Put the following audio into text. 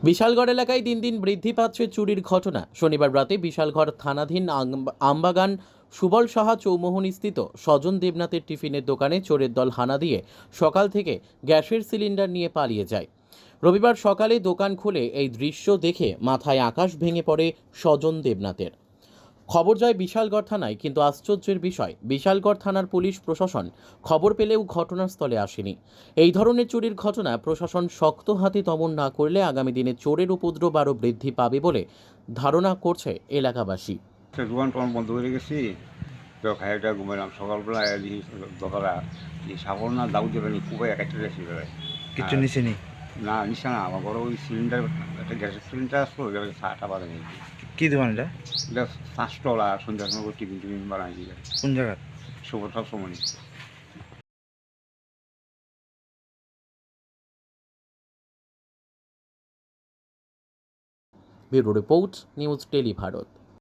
বিশালগড় এলাকায় দিন দিন বৃদ্ধি পাচ্ছে চুরির ঘটনা। শনিবার রাতে বিশালগড় থানাধীন আমবাগান সুবল সাহা চৌমোহনীস্থিত স্বজন দেবনাথের টিফিনের দোকানে চোরের দল হানা দিয়ে সকাল থেকে গ্যাসের সিলিন্ডার নিয়ে পালিয়ে যায়। রবিবার সকালে দোকান খুলে এই দৃশ্য দেখে মাথায় আকাশ ভেঙে পড়ে স্বজন দেবনাথের। খবর যায় বিশালগড় থানায়, কিন্তু আশ্চর্যের বিষয় বিশালগড় থানার পুলিশ প্রশাসন খবর পেলেও ঘটনাস্থলে আসেনি। এই ধরনের চুরির ঘটনা প্রশাসন শক্ত হাতে দমন না করলে আগামী দিনে চোরের উপদ্রব আরও বৃদ্ধি পাবে বলে ধারণা করছে এলাকাবাসী। দোকান টোকান বন্ধ করে গেছি, তো খাইটা ঘুমাইলাম। সকালবেলা দোকারা সাবল না দাউ দেবে নি, খুবই একটা গেছি বেড়ায় কিছু নিচে নি? না নিশা না। আমার বড় ওই সিলিন্ডার, একটা গ্যাসের সিলিন্ডার আসলো, চাটা বাজে নেই। কি দোকান এটা? এটা 5 তলা, সন্ধ্যার সময় টিফিন টিফিন বানাই দিয়ে কোন জায়গা? সুভদ্রা সময়। Bureau report, news tele Bharat.